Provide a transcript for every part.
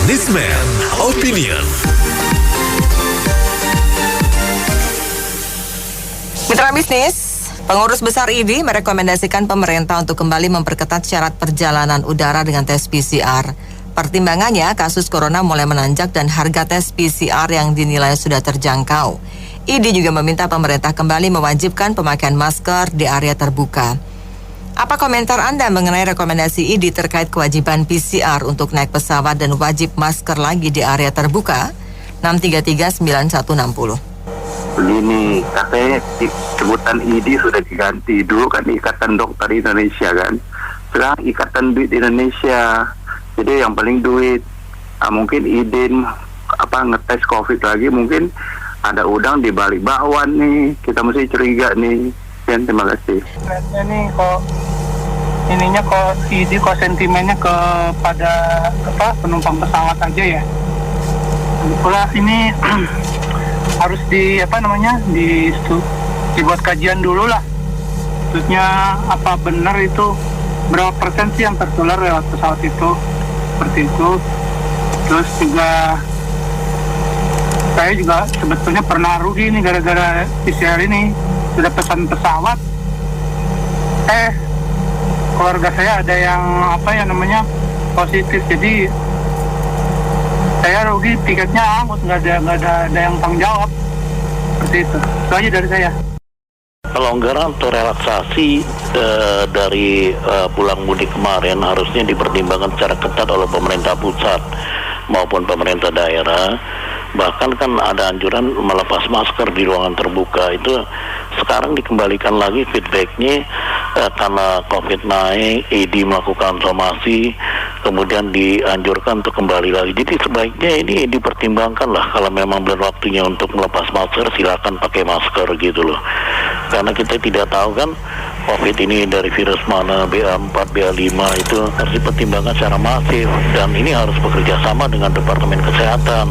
Newsman Opinion. Mitra bisnis, pengurus besar ID merekomendasikan pemerintah untuk kembali memperketat syarat perjalanan udara dengan tes PCR. Pertimbangannya, kasus corona mulai menanjak dan harga tes PCR yang dinilai sudah terjangkau. ID juga meminta pemerintah kembali mewajibkan pemakaian masker di area terbuka. Apa komentar Anda mengenai rekomendasi ID terkait kewajiban PCR untuk naik pesawat dan wajib masker lagi di area terbuka? 6339160. Begini, katanya sebutan ID sudah diganti. Dulu kan Ikatan Dokter Indonesia kan, sekarang Ikatan Duit Indonesia. Jadi yang paling duit. Mungkin IDIN ngetes COVID lagi, mungkin ada udang di balik bakwan nih. Kita mesti curiga nih. Dan terima kasih. Lihatnya nih kok ID kok sentimennya kepada penumpang pesawat aja ya. Pula ini harus dibuat kajian dulu lah. Maksudnya apa benar itu berapa persen sih yang tertular lewat pesawat itu, seperti itu. Terus juga saya juga sebetulnya pernah rugi nih gara-gara PCR ini. Sudah pesan pesawat, keluarga saya ada yang positif, jadi saya rugi, tiketnya hangus, nggak ada yang tanggung jawab, seperti itu aja dari saya. Pelonggaran atau relaksasi dari pulang mudik kemarin harusnya dipertimbangkan secara ketat oleh pemerintah pusat maupun pemerintah daerah. Bahkan kan ada anjuran melepas masker di ruangan terbuka. Itu sekarang dikembalikan lagi feedbacknya karena COVID naik, ID melakukan somasi, kemudian dianjurkan untuk kembali lagi. Jadi sebaiknya ini dipertimbangkan lah, kalau memang belum waktunya untuk melepas masker, silakan pakai masker gitu loh. Karena kita tidak tahu kan COVID ini dari virus mana, BA4, BA5, itu harus dipertimbangkan secara masif, dan ini harus bekerja sama dengan Departemen Kesehatan.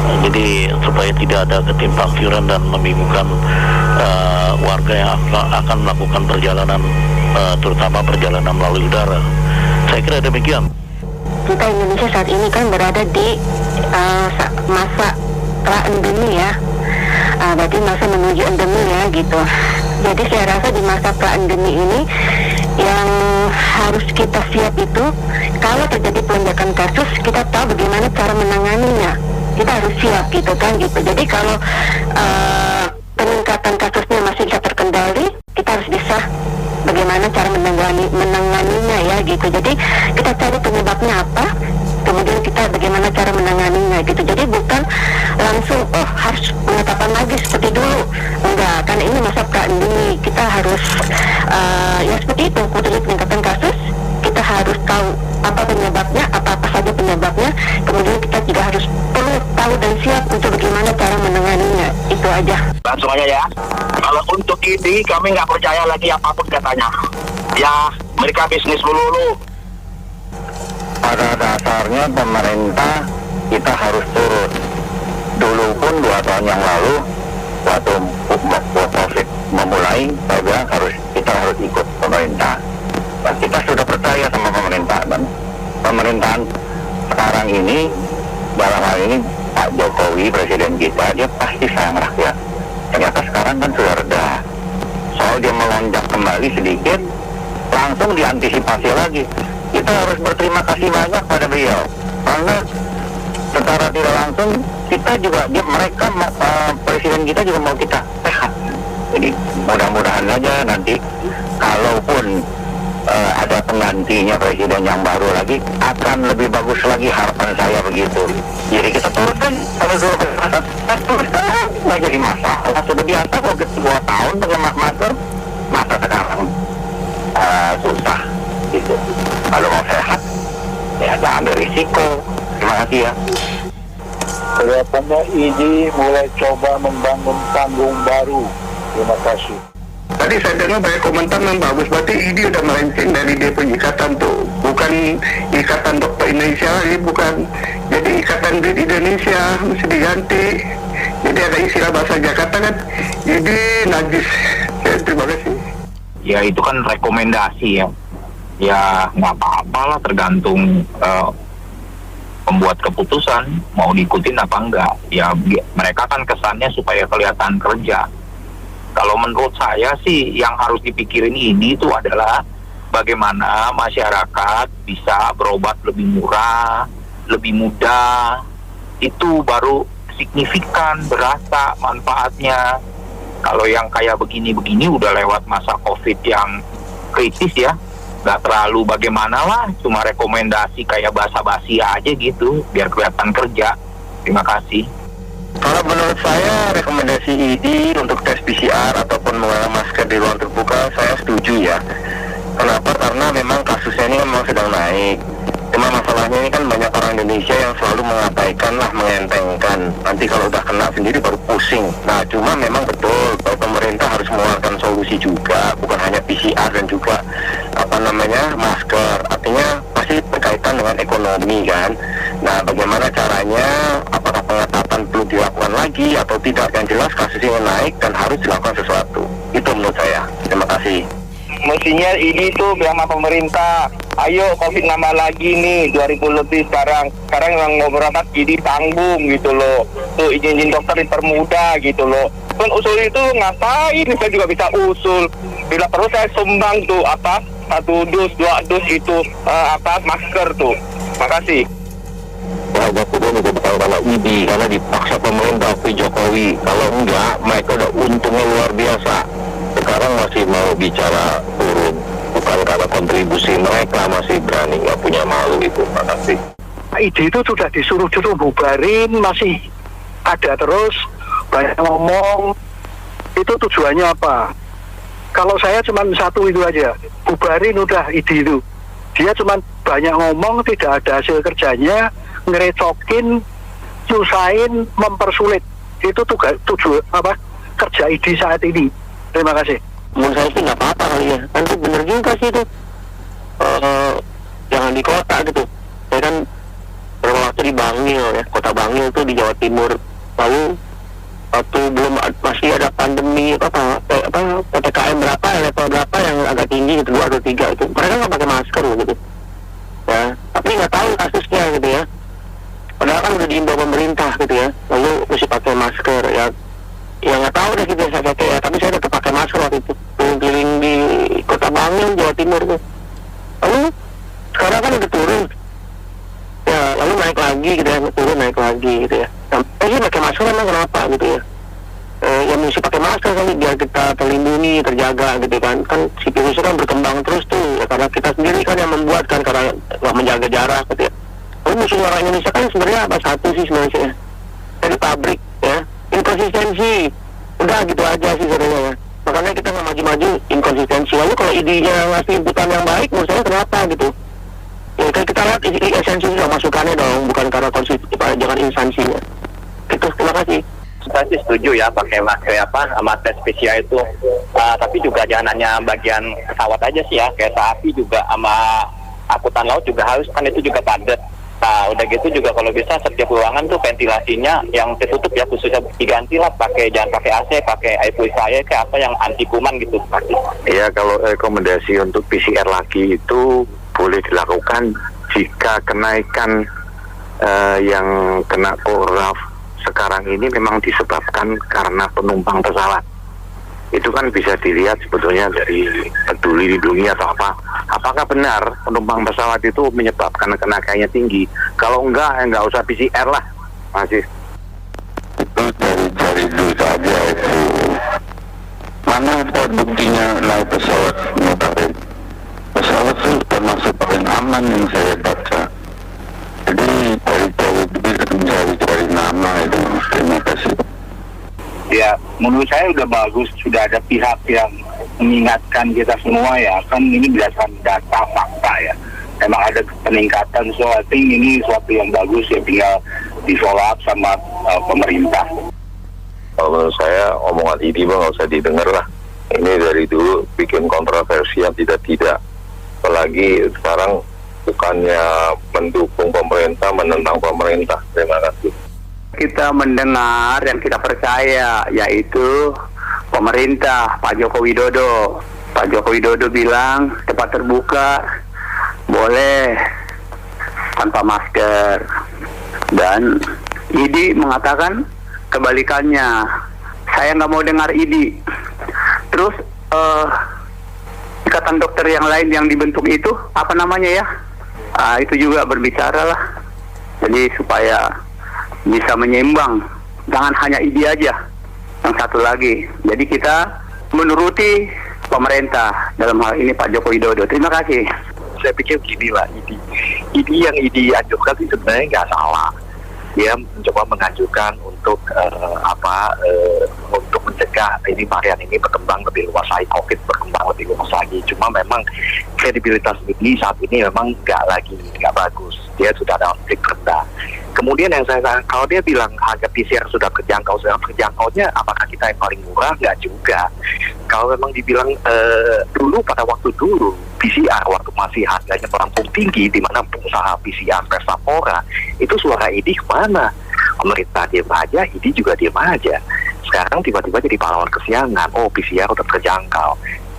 Jadi supaya tidak ada ketimpang-siuran dan membingungkan warga yang akan melakukan perjalanan, terutama perjalanan melalui udara. Saya kira demikian. Kita Indonesia saat ini kan berada di masa pra-endemi ya. Berarti masa menuju endemi ya gitu. Jadi saya rasa di masa pra-endemi ini yang harus kita siap itu, kalau terjadi lonjakan kasus, kita tahu bagaimana cara menanganinya. Kita harus siap gitu kan gitu. Jadi kalau peningkatan kasusnya masih bisa terkendali, kita harus bisa bagaimana cara menanganinya ya gitu. Jadi kita cari penyebabnya apa, kemudian kita bagaimana cara menanganinya gitu. Jadi bukan langsung harus pengetatan lagi seperti dulu, enggak, kan ini masa pra-endemi. Kita harus ya seperti itu, terjadi peningkatan kasus, kita harus tahu apa penyebabnya, apa saja penyebabnya, kemudian kita juga harus perlu tahu dan siap untuk bagaimana cara menanganinya. Itu aja. Langsung aja ya. Kalau untuk ini kami nggak percaya lagi apapun katanya. Ya, mereka bisnis melulu. Pada dasarnya pemerintah kita harus turun. Dulu pun 2 tahun yang lalu waktu COVID memulai, saya bilang kita harus ikut pemerintah. Dan kita sudah percaya sama pemerintah, dan pemerintahan sekarang ini, dalam hal ini Pak Jokowi, presiden kita, dia pasti sayang rakyat. Ternyata sekarang kan sudah reda. Soal dia melonjak kembali sedikit, langsung diantisipasi lagi. Kita harus berterima kasih banyak pada beliau, karena secara tidak langsung mereka presiden kita juga mau kita sehat. Jadi mudah-mudahan aja nanti kalaupun ada penggantinya presiden yang baru lagi, akan lebih bagus lagi, harapan saya begitu. Jadi kita turunkan kalau nggak jadi masalah. Sudah biasa kalau 2 tahun pakai masker, masa sekarang susah gitu. Kalau mau sehat ya jangan ambil risiko. Terima kasih ya. Kelihatannya ID mulai coba membangun panggung baru. Terima kasih. Tadi saya dengar banyak komentar yang bagus, berarti ID udah melenceng dari dia punya ikatan tuh. Bukan Ikatan Dokter Indonesia lagi, bukan. Jadi Ikatan Duit Indonesia mesti diganti. Jadi ada istilah bahasa Jakarta kan, ID najis. Ya, terima kasih. Ya itu kan rekomendasi ya. Ya nggak apa-apa lah, tergantung pembuat keputusan mau diikutin apa enggak. Ya mereka kan kesannya supaya kelihatan kerja. Kalau menurut saya sih yang harus dipikirin ini itu adalah bagaimana masyarakat bisa berobat lebih murah, lebih mudah. Itu baru signifikan, berasa manfaatnya. Kalau yang kayak begini-begini udah lewat masa COVID yang kritis ya, nggak terlalu bagaimana lah, cuma rekomendasi kayak basa-basi aja gitu, biar kelihatan kerja. Terima kasih. Kalau menurut saya rekomendasi ID untuk tes PCR ataupun mengenakan masker di ruang terbuka saya setuju ya. Kenapa? Karena memang kasusnya ini memang sedang naik. Cuma masalahnya ini kan banyak orang Indonesia yang selalu mengabaikan lah, mengentengkan. Nanti kalau udah kena sendiri baru pusing. Nah, cuma memang betul bahwa pemerintah harus mengeluarkan solusi juga, bukan hanya PCR dan juga masker. Artinya pasti berkaitan dengan ekonomi kan. Nah, bagaimana caranya? Apakah pengetatan perlu dilakukan lagi atau tidak? Yang jelas kasusnya naik dan harus dilakukan sesuatu. Itu menurut saya. Terima kasih. Mestinya ini tuh sama pemerintah, ayo COVID nambah lagi nih 2000 lebih sekarang yang mau berobat jadi tanggung gitu loh, tuh izin dokter dipermudah gitu loh. Kan usul itu ngapain? Saya juga bisa usul, bila perlu saya sumbang tuh 1 dus 2 dus itu masker tuh. Makasih. Warga Kudus itu bukan karena ID, karena dipaksa pemerintah Jokowi. Kalau enggak, mereka udah untungnya luar biasa. Sekarang masih mau bicara turun, bukan karena kontribusi mereka, masih berani, nggak punya malu itu. Makasih. ID itu sudah disuruh bubarin, masih ada terus, banyak ngomong. Itu tujuannya apa? Kalau saya cuma satu itu aja, bubarin udah ID itu. Dia cuma banyak ngomong, tidak ada hasil kerjanya, ngerecokin, nyusahin, mempersulit. Itu kerja ID saat ini. Terima kasih. Menurut saya sih nggak apa-apa kali ya. Kan itu bener juga sih itu. Jangan di kota gitu. Saya kan beberapa waktu di Bangil ya, kota Bangil tuh di Jawa Timur. Lalu waktu belum masih ada pandemi PPKM berapa, level berapa yang agak tinggi gitu, 2 atau 3 itu. Mereka nggak pakai masker gitu. Ya, tapi nggak tahu kasusnya gitu ya. Padahal kan udah diimbau pemerintah gitu ya. Lalu mesti pakai masker ya. Ya nggak tahu deh gitu saya pakai ya, tapi saya tetap pakai masker waktu itu keliling di kota Bangil, Jawa Timur tuh. Lalu sekarang kan udah turun, ya lalu naik lagi gitu ya, turun naik lagi gitu ya. Sampai sih pakai masker emang kenapa gitu ya? Ya mesti pakai masker kan biar kita terlindungi, terjaga gitu kan. Kan si virusnya kan berkembang terus tuh, ya, karena kita sendiri kan yang membuat kan, karena nggak menjaga jarak gitu ya. Lalu musuh orang Indonesia kan sebenarnya apa satu sih sebenarnya, dari pabrik ya. Inkonsistensi, udah gitu aja sih sebenarnya ya. Makanya kita nggak maju-maju inkonsistensi. Lalu kalau idenya ngasih inputan yang baik, menurut saya kenapa gitu? Ya kan kita lihat esensi juga masukannya dong, bukan karena jangan instansinya. Itu, terima kasih. Saya sih setuju ya pakai masker sama tes PCR itu. Tapi juga jangan hanya bagian pesawat aja sih ya, kayak api juga sama angkutan laut juga harus, kan itu juga padat. Nah, udah gitu juga kalau bisa setiap ruangan tuh ventilasinya yang tertutup ya, khususnya diganti lah, jangan pakai AC, pakai air purifier kayak apa yang anti kuman gitu. Iya, kalau rekomendasi untuk PCR lagi itu boleh dilakukan jika kenaikan yang kena corona sekarang ini memang disebabkan karena penumpang pesawat. Itu kan bisa dilihat sebetulnya dari Peduli Lindungi atau apa. Apakah benar penumpang pesawat itu menyebabkan kenaikannya tinggi? Kalau enggak usah PCR lah. Masih. Itu cari dulu saja itu. Mana ada buktinya naik pesawat notabene. Pesawat itu termasuk paling aman yang saya baca. Jadi cari nama itu. Terima kasih. Ya, menurut saya udah bagus, sudah ada pihak yang mengingatkan kita semua ya, kan ini berdasarkan data fakta ya. Emang ada peningkatan, so I think ini suatu yang bagus ya, tinggal di follow up sama pemerintah. Kalau menurut saya omongan ini nggak usah didengar lah. Ini dari dulu bikin kontroversi yang tidak. Apalagi sekarang bukannya mendukung pemerintah, menentang pemerintah. Terima kasih. Kita mendengar yang kita percaya, yaitu pemerintah Pak Joko Widodo. Pak Joko Widodo bilang tempat terbuka boleh tanpa masker. Dan IDI mengatakan kebalikannya. Saya nggak mau dengar IDI. Terus ikatan dokter yang lain yang dibentuk itu apa namanya ya? Itu juga berbicara lah. Jadi supaya bisa menyeimbang, jangan hanya IDI aja. Yang satu lagi, jadi kita menuruti pemerintah, dalam hal ini Pak Joko Widodo. Terima kasih. Saya pikir gini lah, IDI yang dianjurkan itu sebenarnya nggak salah. Dia mencoba menganjurkan untuk untuk mencegah ini varian ini berkembang lebih luas lagi, COVID berkembang lebih luas lagi. Cuma memang kredibilitas IDI saat ini memang nggak bagus. Dia sudah dalam titik rendah. Kemudian yang saya kalau dia bilang harga PCR sudah terjangkaunya, apakah kita yang paling murah? Nggak juga. Kalau memang dibilang dulu pada waktu dulu PCR waktu masih harganya melambung tinggi, di mana pengusaha PCR Persapora itu suara IDI kemana? Pemerintah diam aja, IDI juga diam aja. Sekarang tiba-tiba jadi pahlawan kesiangan. Oh, PCR udah terjangkau.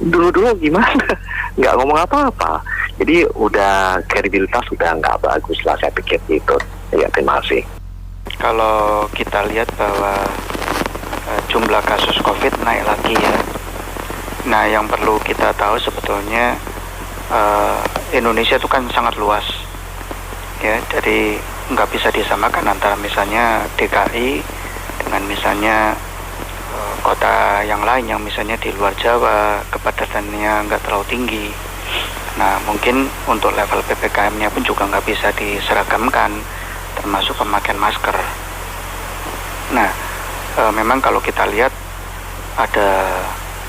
Dulu gimana? Nggak ngomong apa-apa. Jadi udah kredibilitas sudah nggak bagus lah, saya pikir itu. Ya, terima kasih. Kalau kita lihat bahwa jumlah kasus COVID naik lagi ya. Nah, yang perlu kita tahu sebetulnya Indonesia itu kan sangat luas. Ya, jadi nggak bisa disamakan antara misalnya DKI dengan misalnya kota yang lain yang misalnya di luar Jawa, kepadatannya nggak terlalu tinggi. Nah, mungkin untuk level PPKM-nya pun juga nggak bisa diseragamkan, termasuk pemakaian masker. Nah, memang kalau kita lihat ada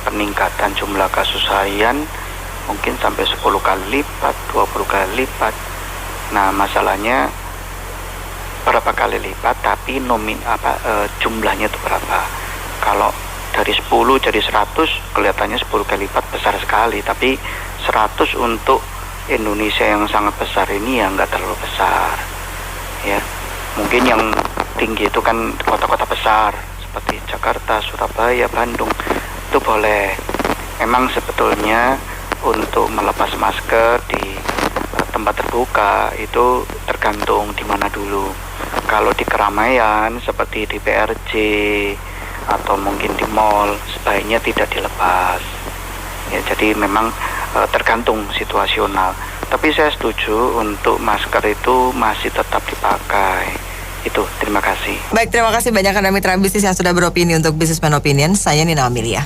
peningkatan jumlah kasus harian mungkin sampai 10 kali lipat, 20 kali lipat. Nah, masalahnya berapa kali lipat, tapi jumlahnya itu berapa. Kalau dari 10 jadi 100 kelihatannya 10 kali lipat besar sekali, tapi 100 untuk Indonesia yang sangat besar ini ya nggak terlalu besar. Ya, mungkin yang tinggi itu kan kota-kota besar seperti Jakarta, Surabaya, Bandung, itu boleh. Memang sebetulnya untuk melepas masker di tempat terbuka itu tergantung di mana dulu. Kalau di keramaian seperti di PRJ atau mungkin di mall sebaiknya tidak dilepas. Ya, jadi memang tergantung situasional. Tapi saya setuju untuk masker itu masih tetap dipakai. Itu, terima kasih. Baik, terima kasih banyak Anda mitra bisnis yang sudah beropini untuk Businessman Opinion. Saya Nina Amelia.